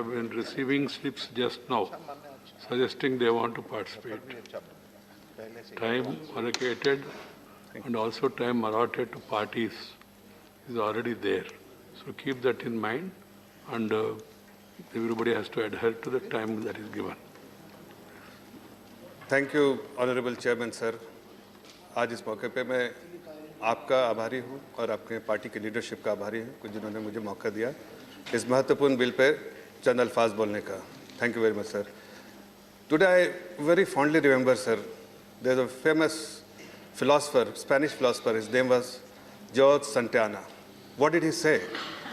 have been receiving slips just now, suggesting they want to participate. Time allocated and also time allotted to parties is already there. So keep that in mind, and everybody has to adhere to the time that is given. Thank you, Honorable Chairman, sir. आज इस मौके पे मैं आपका आभारी हूँ और आपके पार्टी की लीडरशिप का आभारी हूँ जिन्होंने मुझे मौका दिया इस महत्वपूर्ण बिल पे चंद अल्फाज बोलने का. Thank you very much, sir. Today I very fondly remember, sir, there's a famous philosopher, Spanish philosopher, his name was George Santayana. What did he say?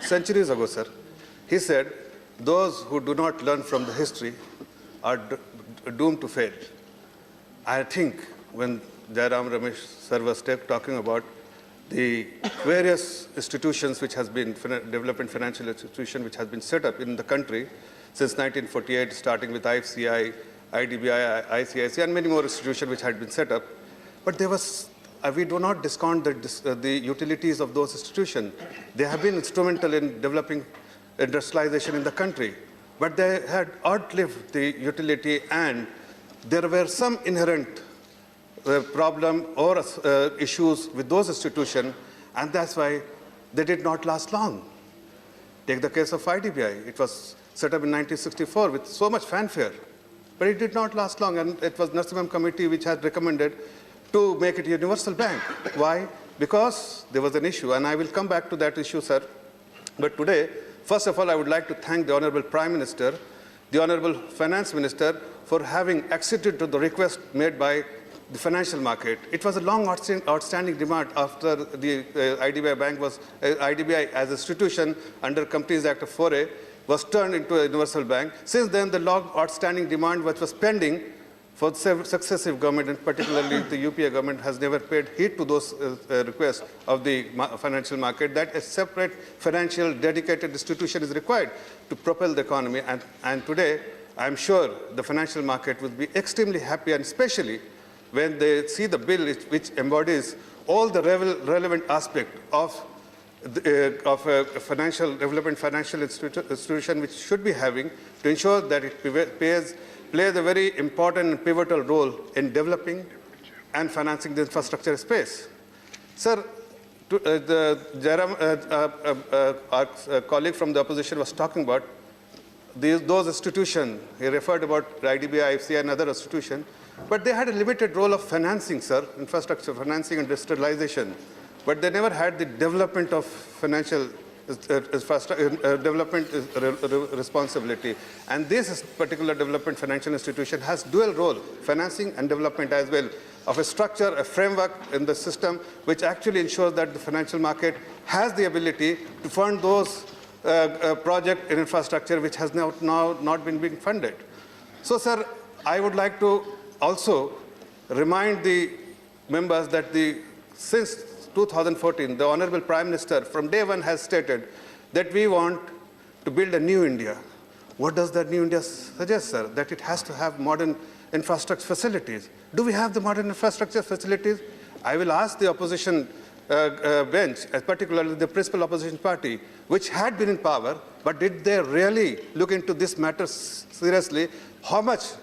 Centuries ago, sir. He said, those who do not learn from the history are doomed to fail. I think when Jairam Ramesh sir was talking about the various institutions which has been, development financial institution which has been set up in the country since 1948, starting with IFCI, IDBI, ICIC, and many more institutions which had been set up. But there was, we do not discount the utilities of those institutions. They have been instrumental in developing industrialization in the country, but they had outlived the utility, and there were some inherent problem or issues with those institutions, and that's why they did not last long. Take the case of IDBI. It was set up in 1964 with so much fanfare, but it did not last long, and it was Narasimhan Committee which had recommended to make it a universal bank. Why? Because there was an issue, and I will come back to that issue, sir. But today, first of all, I would like to thank the Honorable Prime Minister, the Honorable Finance Minister, for having acceded to the request made by the financial market. It was a long outstanding demand after the IDBI bank was, IDBI as an institution under Companies Act of 4A was turned into a universal bank. Since then, the long outstanding demand which was pending for successive government, and particularly the UPA government, has never paid heed to those requests of the financial market, that a separate financial dedicated institution is required to propel the economy. And today, I'm sure the financial market will be extremely happy, and especially when they see the bill which embodies all the relevant aspects of financial development, financial institution which should be having to ensure that it plays a very important and pivotal role in developing and financing the infrastructure space. Sir, our colleague from the opposition was talking about those institutions. He referred about IDBI, IFCI, and other institutions. But they had a limited role of financing, sir, infrastructure financing and industrialization. But they never had the development of financial development responsibility. And this particular development financial institution has dual role, financing and development as well, of a structure, a framework in the system which actually ensures that the financial market has the ability to fund those projects in infrastructure which has now not been being funded. So, sir, I would like to also remind the members that since 2014, the Honorable Prime Minister from day one has stated that we want to build a new India. What does that new India suggest, sir? That it has to have modern infrastructure facilities. Do we have the modern infrastructure facilities? I will ask the opposition bench, particularly the principal opposition party, which had been in power, but did they really look into this matter seriously? How much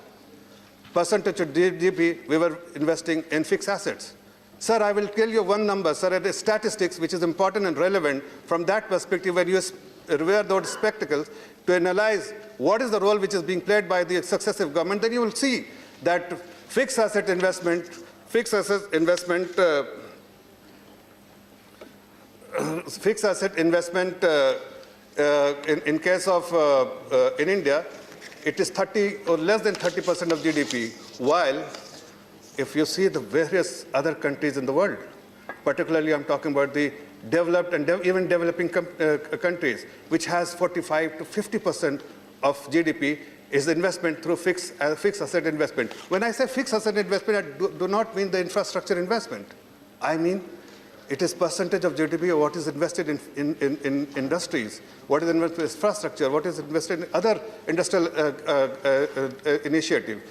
percentage of GDP we were investing in fixed assets? Sir, I will tell you one number, sir, the statistics which is important and relevant from that perspective where you wear those spectacles to analyze what is the role which is being played by the successive government, then you will see that fixed asset investment in case of in India, it is 30 or less than 30% of GDP, while if you see the various other countries in the world, particularly I'm talking about the developed and even developing countries, which has 45 to 50% of GDP is investment through fixed asset investment. When I say fixed asset investment, I do not mean the infrastructure investment. I mean it is percentage of GDP of what is invested in industries, what is invested in infrastructure, what is invested in other industrial initiative.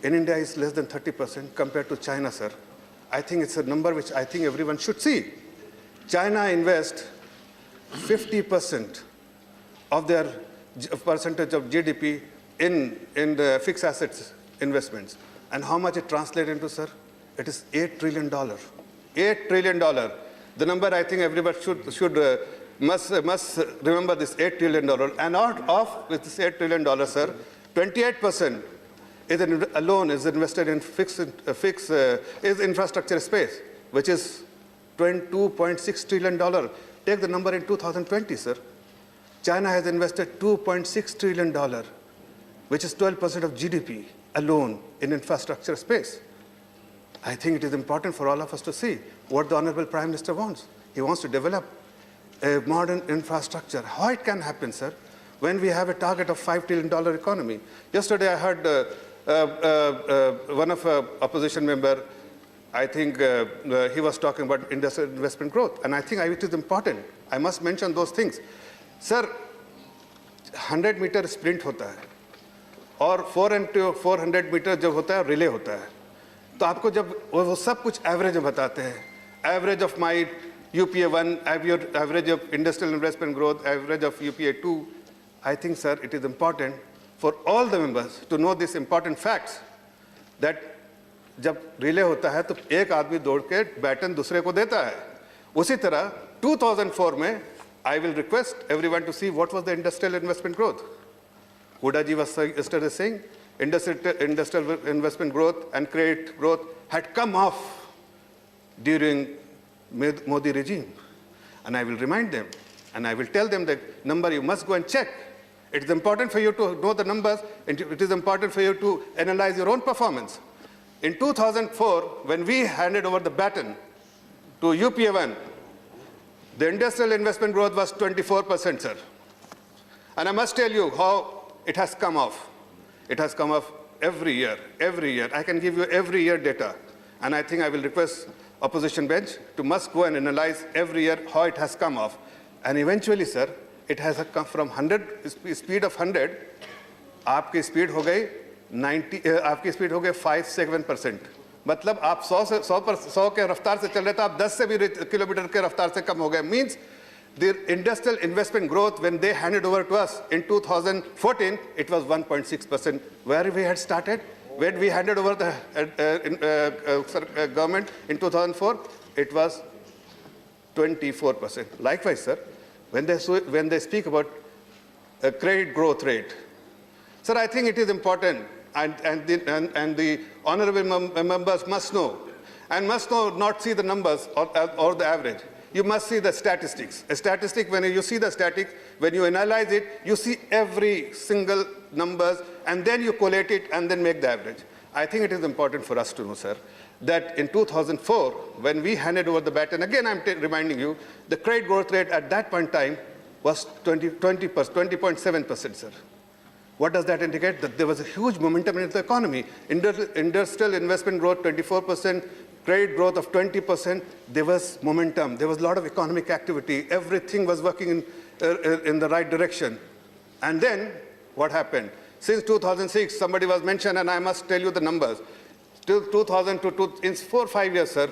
In India, it's less than 30% compared to China, sir. I think it's a number which I think everyone should see. China invests 50% of their percentage of GDP in the fixed assets investments. And how much it translates into, sir? It is $8 trillion. $8 trillion. The number I think everybody must remember this $8 trillion. And out of with this $8 trillion, sir, 28% alone is invested in is infrastructure space, which is $22.6 trillion. Take the number in 2020, sir. China has invested $2.6 trillion, which is 12% of GDP alone in infrastructure space. I think it is important for all of us to see what the Honorable Prime Minister wants. He wants to develop a modern infrastructure. How it can happen, sir, when we have a target of $5 trillion economy? Yesterday, I heard one of opposition member, I think he was talking about industrial investment growth, and I think it is important. I must mention those things. Sir, 100-meter sprint होता है और 400 metre जब होता है relay होता है, तो आपको जब वो सब कुछ एवरेज में बताते हैं, average of my UPA1, average of industrial investment growth, average of UPA2, I think, sir, it is important for all the members to know these important facts that जब रिले होता है तो एक आदमी दौड़ के बैटन दूसरे को देता है. उसी तरह 2004 में I will request everyone to see what was the industrial investment growth. Huda ji was yesterday saying industrial investment growth and credit growth had come off during Modi regime. And I will remind them, and I will tell them the number you must go and check. It is important for you to know the numbers, and it is important for you to analyze your own performance. In 2004, when we handed over the baton to UPA1, the industrial investment growth was 24%, sir. And I must tell you how it has come off. It has come off every year, every year. I can give you every year data. And I think I will request opposition bench to must go and analyze every year how it has come off. And eventually, sir, it has come from 100, speed of 100, आपकी speed हो गई 90, आपकी speed हो गई 5-7%. मतलब आप 100 के रफ्तार से चल रहे थे, आप 10 से भी किलोमीटर के रफ्तार से कम हो गए. Means the industrial investment growth, when they handed over to us in 2014, it was 1.6%. Where we had started, when we handed over the government in 2004, it was 24%. Likewise, sir, when they speak about a credit growth rate, sir, I think it is important, and the honorable members must know, and must know, not see the numbers or the average. You must see the statistics. A statistic, when you see the static, when you analyze it, you see every single numbers, and then you collate it and then make the average. I think it is important for us to know, sir, that in 2004, when we handed over the baton, again I'm reminding you, the credit growth rate at that point in time was 20.7%, sir. What does that indicate? That there was a huge momentum in the economy. Industrial investment growth 24%, credit growth of 20%, there was momentum. There was a lot of economic activity. Everything was working in the right direction. And then what happened? Since 2006, somebody was mentioned, and I must tell you the numbers. Till 2002, in 4 or 5 years, sir,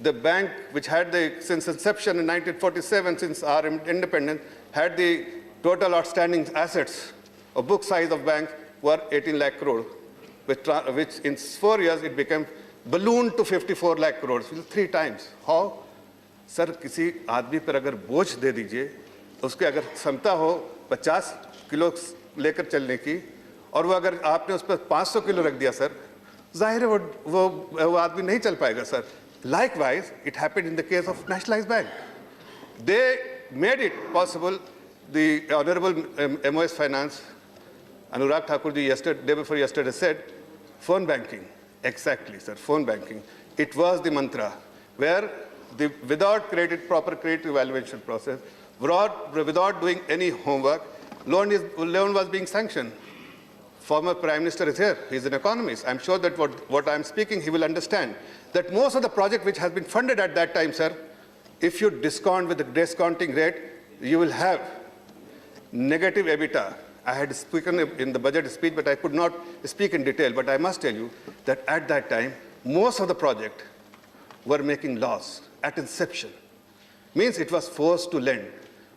the bank, which had since inception in 1947, since our independence, had the total outstanding assets or book size of bank were 18 lakh crore, which in 4 years it became ballooned to 54 lakh crores, 3 times. How? Sir, किसी आदमी पर अगर बोझ दे दीजिए, उसके अगर क्षमता हो 50 किलो लेकर चलने की, और वो अगर आपने उस पर 500 किलो रख दिया, सर, जाहिर है वो आदमी नहीं चल पाएगा, sir. Likewise, it happened in the case of nationalized bank. They made it possible. The Honorable MOS Finance, Anurag Thakur ji, day before yesterday said, phone banking. Exactly, sir, phone banking. It was the mantra where without proper credit evaluation process, without doing any homework, loan was being sanctioned. Former Prime Minister is here. He's an economist. I'm sure that what I'm speaking, he will understand that most of the project which has been funded at that time, sir, if you discount with the discounting rate, you will have negative EBITDA. I had spoken in the budget speech, but I could not speak in detail. But I must tell you that at that time, most of the project were making loss at inception. Means it was forced to lend,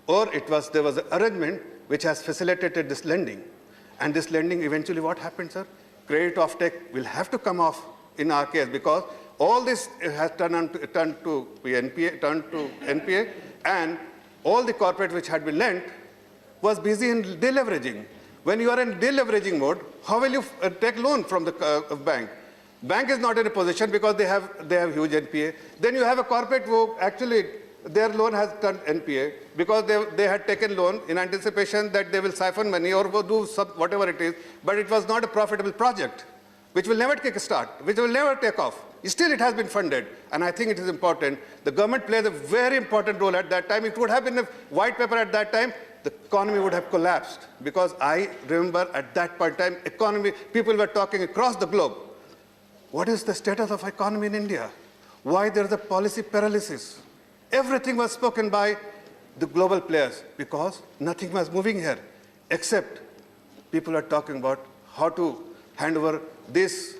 or there was an arrangement which has facilitated this lending. And this lending, eventually what happened, sir? Credit offtake will have to come off in our case, because all this has turned to NPA, and all the corporate which had been lent was busy in deleveraging. When you are in deleveraging mode, how will you take loan from the bank? Bank is not in a position because they have huge NPA. Then you have a corporate who actually their loan has turned NPA because they had taken loan in anticipation that they will siphon money or do whatever it is, but it was not a profitable project, which will never take a start, which will never take off. Still, it has been funded, and I think it is important. The government plays a very important role at that time. It would have been a white paper at that time, the economy would have collapsed, because I remember at that point in time, economy, people were talking across the globe. What is the status of economy in India? Why there is a policy paralysis? Everything was spoken by the global players because nothing was moving here, except people are talking about how to hand over this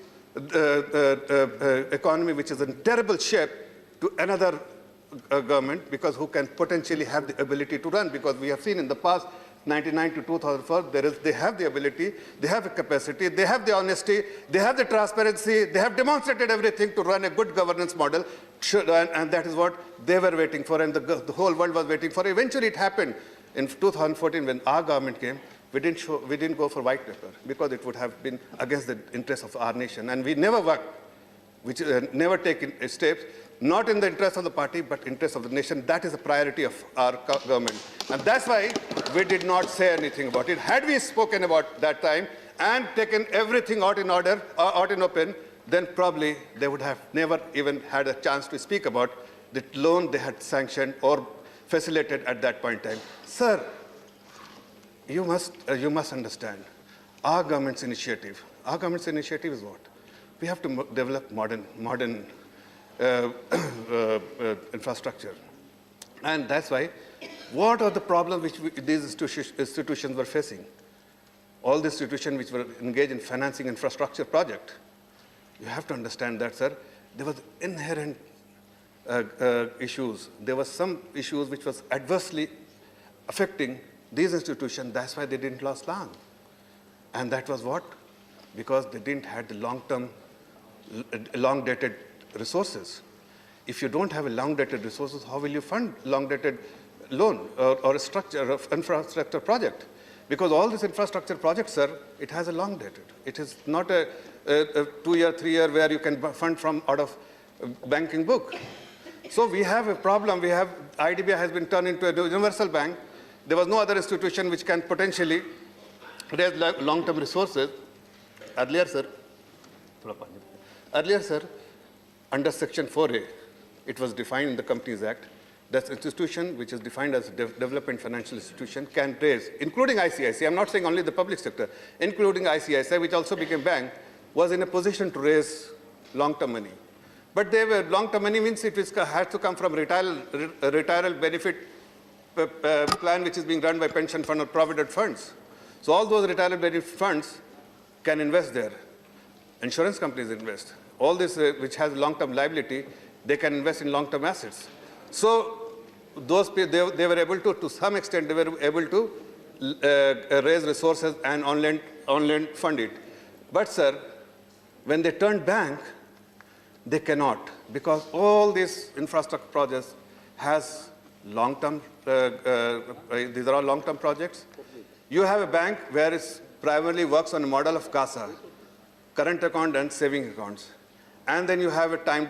economy, which is in terrible shape, to another government, because who can potentially have the ability to run. Because we have seen in the past, 1999 to 2004, they have the ability, they have the capacity, they have the honesty, they have the transparency, they have demonstrated everything to run a good governance model, and that is what they were waiting for, and the whole world was waiting for. Eventually, it happened in 2014 when our government came. We didn't go for white paper because it would have been against the interests of our nation, and we never worked, never taken steps, not in the interest of the party, but interest of the nation. That is the priority of our government. And that's why we did not say anything about it. Had we spoken about that time and taken everything out in order, out in open, then probably they would have never even had a chance to speak about the loan they had sanctioned or facilitated at that point in time. Sir, you must understand, our government's initiative is what? We have to develop modern infrastructure. And that's why, what are the problems which these institutions were facing? All the institutions which were engaged in financing infrastructure project, you have to understand that, sir, there was inherent issues. There were some issues which was adversely affecting these institutions. That's why they didn't last long. And that was what? Because they didn't have the long-term, long-dated resources. If you don't have a long-dated resources, how will you fund long-dated loan or a structure of infrastructure project? Because all these infrastructure projects, sir, it has a long-dated. It is not a 2-year, 3-year where you can fund from out of banking book. So we have a problem. We have, IDBI has been turned into a universal bank. There was no other institution which can potentially raise long-term resources. Earlier, sir, under Section 4A, it was defined in the Companies Act that institution which is defined as a development financial institution can raise, including ICICI, I'm not saying only the public sector, including ICICI, which also became bank, was in a position to raise long-term money. But they were long-term money means it has to come from retirement benefit plan which is being run by pension fund or provident funds. So all those retirement benefit funds can invest there. Insurance companies invest. All this which has long-term liability, they can invest in long-term assets. So those they were able to some extent, they were able to raise resources and on-lend fund it. But sir, when they turned bank, they cannot, because all these infrastructure projects has long-term, these are all long-term projects. You have a bank where it primarily works on a model of CASA, current account and saving accounts. And then you have a time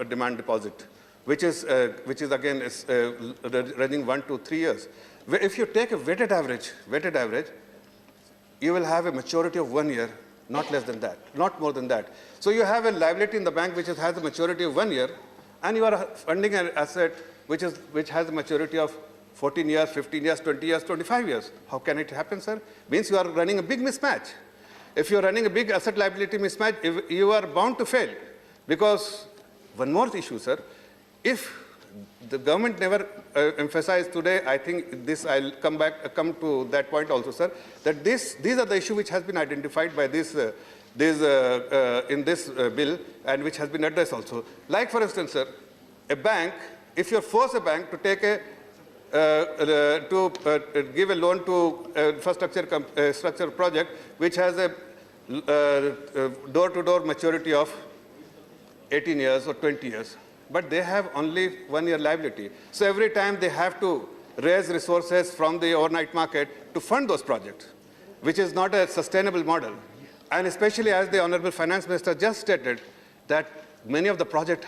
demand deposit, which is again running 1 to 3 years. If you take a weighted average, you will have a maturity of 1 year, not less than that, not more than that. So you have a liability in the bank which has a maturity of 1 year, and you are funding an asset which has a maturity of 14 years, 15 years, 20 years, 25 years. How can it happen, sir? Means you are running a big mismatch. If you are running a big asset liability mismatch, you are bound to fail. Because one more issue, sir, if the government never emphasized today, I think this, I'll come to that point also, sir, that these are the issues which has been identified by in this bill and which has been addressed also. Like, for instance, sir, a bank, if you force a bank to take give a loan to infrastructure project which has a door-to-door maturity of 18 years or 20 years. But they have only 1 year liability. So every time they have to raise resources from the overnight market to fund those projects, which is not a sustainable model. And especially as the Honorable Finance Minister just stated, that many of the project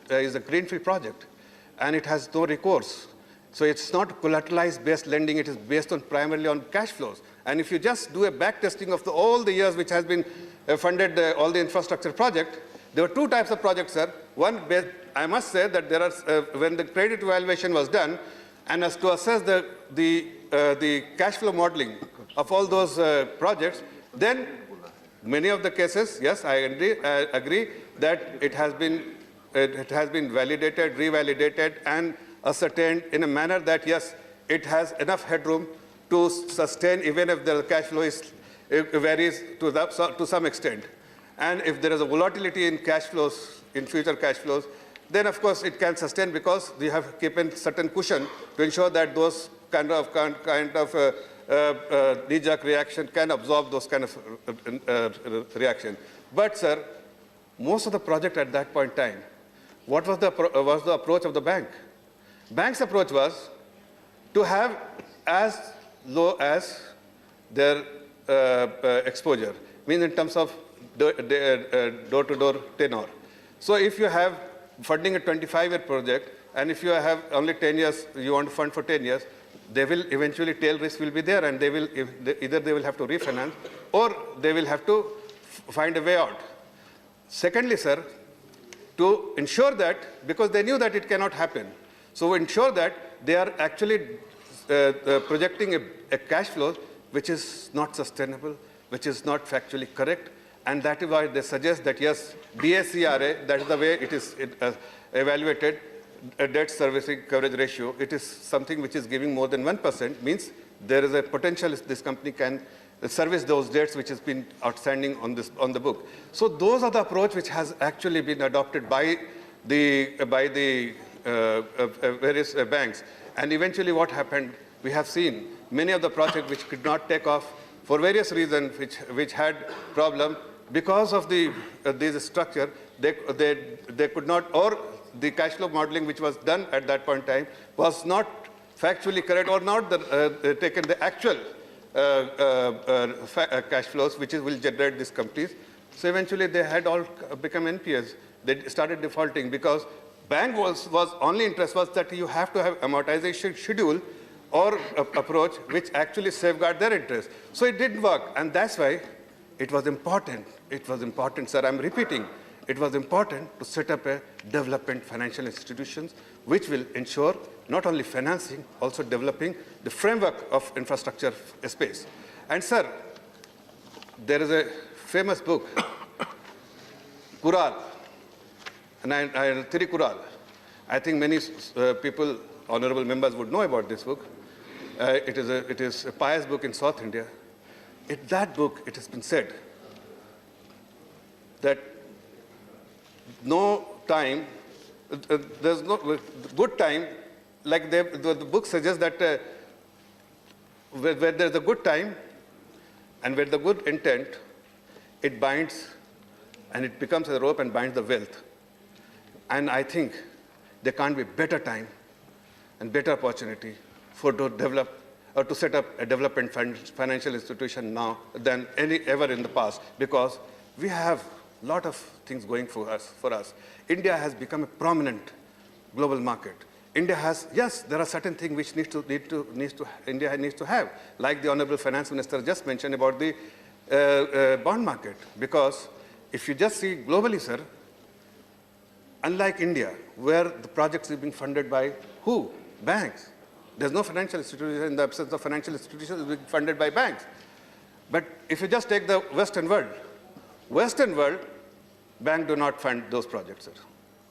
is a greenfield project, and it has no recourse. So it's not collateralized-based lending, it is based on primarily on cash flows. And if you just do a back testing of all the years which has been funded all the infrastructure project, there were two types of projects, sir. One, I must say that there are, when the credit evaluation was done, and as to assess the cash flow modeling of all those projects, then many of the cases, yes, I agree that it has been validated, revalidated, and ascertained in a manner that, yes, it has enough headroom to sustain even if the cash flow varies to some extent. And if there is a volatility in cash flows, in future cash flows, then of course it can sustain because we have kept certain cushion to ensure that those kind of knee-jerk reaction can absorb those kind of reaction. But sir, most of the project at that point in time, what was the approach of the bank? Bank's approach was to have as low as their exposure, means in terms of door-to-door tenure. So if you have funding a 25-year project, and if you have only 10 years, you want to fund for 10 years, they will eventually, tail risk will be there, and they will, either they will have to refinance, or they will have to find a way out. Secondly, sir, to ensure that, because they knew that it cannot happen, so ensure that they are actually projecting a cash flow which is not sustainable, which is not factually correct, and that is why they suggest that, yes, DSCRA, that is the way it is evaluated, a debt servicing coverage ratio, it is something which is giving more than 1%, means there is a potential this company can service those debts which has been outstanding on the book. So those are the approach which has actually been adopted by the various banks. And eventually what happened, we have seen many of the projects which could not take off for various reasons which had problem because of this structure, they could not, or the cash flow modeling which was done at that point in time was not factually correct or not taken the actual cash flows which will generate these companies. So eventually they had all become NPAs. They started defaulting because bank was only interest was that you have to have amortization schedule or approach which actually safeguard their interest. So it didn't work, and that's why it was important. It was important, sir, I'm repeating, it was important to set up a development financial institutions which will ensure not only financing, also developing the framework of infrastructure space. And sir, there is a famous book, Kural, and Tirukural. I think many people, honorable members, would know about this book. It is a pious book in South India. In that book, it has been said that no time, there's no good time, like the book suggests that where there's a good time and where the good intent, it binds and it becomes a rope and binds the wealth. And I think there can't be better time and better opportunity to develop or to set up a development financial institution now than ever in the past, because we have a lot of things going for us. India has become a prominent global market. India has, yes, there are certain things which India needs to have, like the Honorable Finance Minister just mentioned about the bond market. Because if you just see globally, sir, unlike India, where the projects are being funded by who? Banks. There's no financial institution. In the absence of financial institutions, it's being funded by banks. But if you just take the Western world, banks do not fund those projects, sir.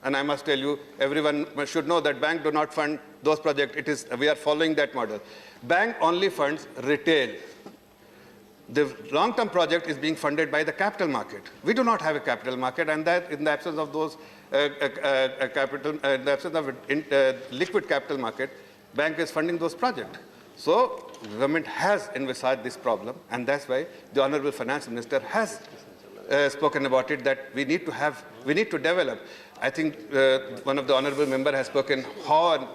And I must tell you, everyone should know that banks do not fund those projects. We are following that model. Bank only funds retail. The long-term project is being funded by the capital market. We do not have a capital market, and that in the absence of those liquid capital market, bank is funding those projects. So government has envisaged this problem, and that's why the Honorable Finance Minister has spoken about it, that we need to develop. I think one of the honorable member has spoken how and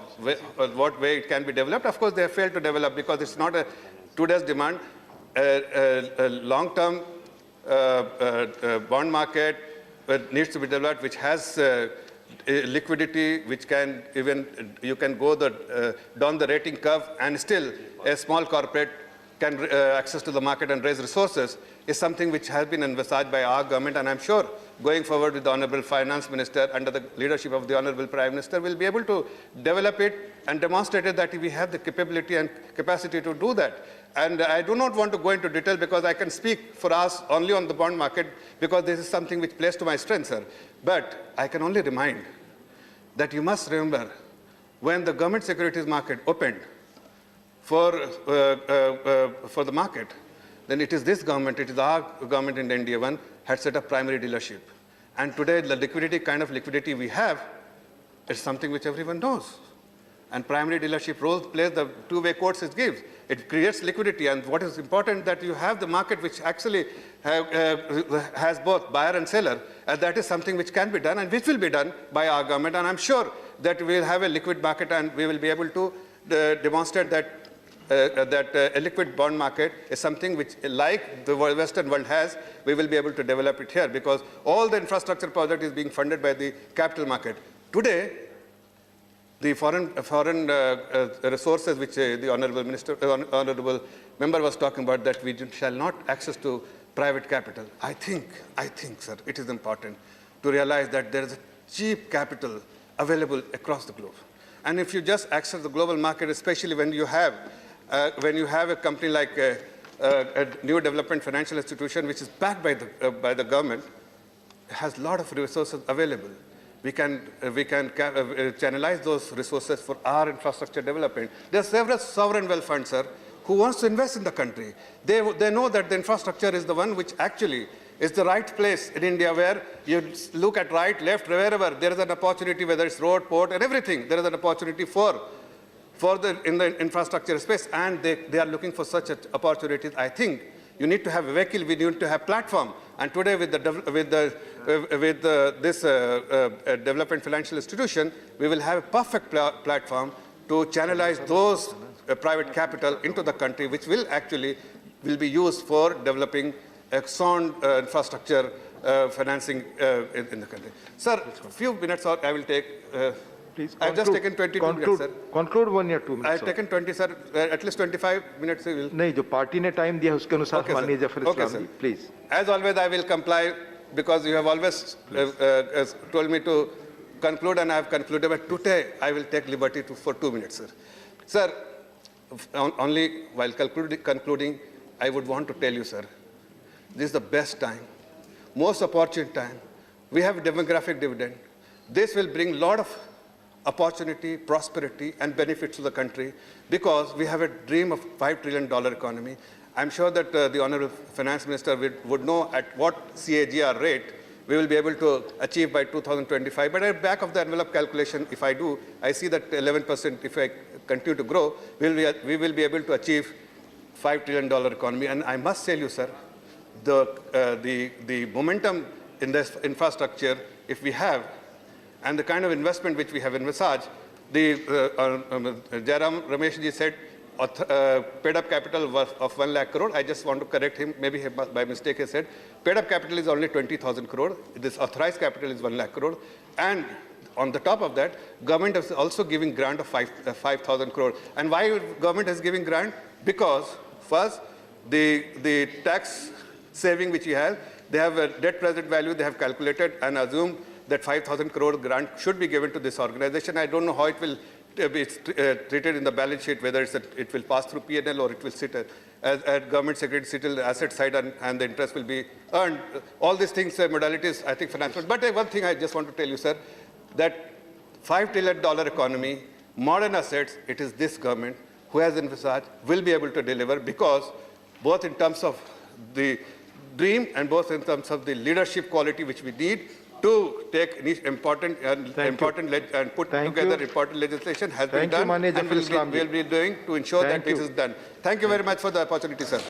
what way it can be developed. Of course, they have failed to develop because it's not a today's demand. A long-term bond market needs to be developed, which has liquidity, which can even, you can go down the rating curve, and still a small corporate can access to the market and raise resources, is something which has been envisaged by our government. And I'm sure going forward with the Honorable Finance Minister under the leadership of the Honorable Prime Minister, will be able to develop it and demonstrate that we have the capability and capacity to do that. And I do not want to go into detail because I can speak for us only on the bond market, because this is something which plays to my strength, sir. But I can only remind that you must remember when the government securities market opened for the market, then it is this government, it is our government in India one, had set up primary dealership. And today, the liquidity, kind of liquidity we have, is something which everyone knows. And primary dealership role plays the two-way course it gives. It creates liquidity, and what is important that you have the market which actually has both buyer and seller, and that is something which can be done and which will be done by our government. And I'm sure that we will have a liquid market, and we will be able to demonstrate that a liquid bond market is something which, like the Western world has, we will be able to develop it here, because all the infrastructure project is being funded by the capital market. Today, the foreign resources which the honorable member was talking about, that we shall not access to private capital. I think, sir, it is important to realize that there is a cheap capital available across the globe. And if you just access the global market, especially when you have a company like a new development financial institution which is backed by the government, has a lot of resources available. We can channelize those resources for our infrastructure development. There are several sovereign wealth funds, sir, who wants to invest in the country. They know that the infrastructure is the one which actually is the right place in India, where you look at right, left, wherever there is an opportunity, whether it's road, port, and everything, there is an opportunity in the infrastructure space, and they are looking for such opportunities. I think you need to have a vehicle, we need to have platform. And today with this development financial institution, we will have a perfect platform to channelize those private capital into the country, which will be used for developing a sound infrastructure financing in the country. Sir, a few minutes I will take. Please I've just taken 22 minutes, sir. Conclude 1 या 2 minutes. I've taken 20, sir. At least 25 minutes. नहीं, जो party ने time दिया उसके अनुसार माननीय जफर इस्लामी, please. As always, I will comply, because you have always told me to conclude, and I have concluded. But today, I will take liberty for 2 minutes, sir. Sir, only while concluding, I would want to tell you, sir, this is the best time, most opportune time. We have a demographic dividend. This will bring a lot of opportunity, prosperity, and benefits to the country, because we have a dream of $5 trillion economy. I'm sure that the Honorable Finance Minister would know at what CAGR rate we will be able to achieve by 2025. But at back of the envelope calculation, if I do, I see that 11%, if I continue to grow, we will be able to achieve $5 trillion economy. And I must tell you, sir, the momentum in this infrastructure, if we have, and the kind of investment which we have envisaged, Jairam Rameshji said paid up capital was of 1 lakh crore. I just want to correct him. Maybe by mistake he said paid up capital is only 20,000 crore. This authorized capital is 1 lakh crore. And on the top of that, government is also giving grant of 5,000 crore. And why government is giving grant? Because first, the tax saving which we have, they have a debt present value, they have calculated and assumed that 5,000 crore grant should be given to this organization. I don't know how it will be treated in the balance sheet, whether it will pass through P&L or it will sit as government security settled asset side, and the interest will be earned. All these things, modalities, I think financial. But one thing I just want to tell you, sir, that $5 trillion economy, modern assets, it is this government who has envisaged, will be able to deliver, because both in terms of the dream and both in terms of the leadership quality which we need, to take important and put Thank together you. important legislation has been Thank you, done, Manya and Zafar Islam ji. we'll be doing to ensure that Thank this you. is done. Thank you very much for the opportunity, sir.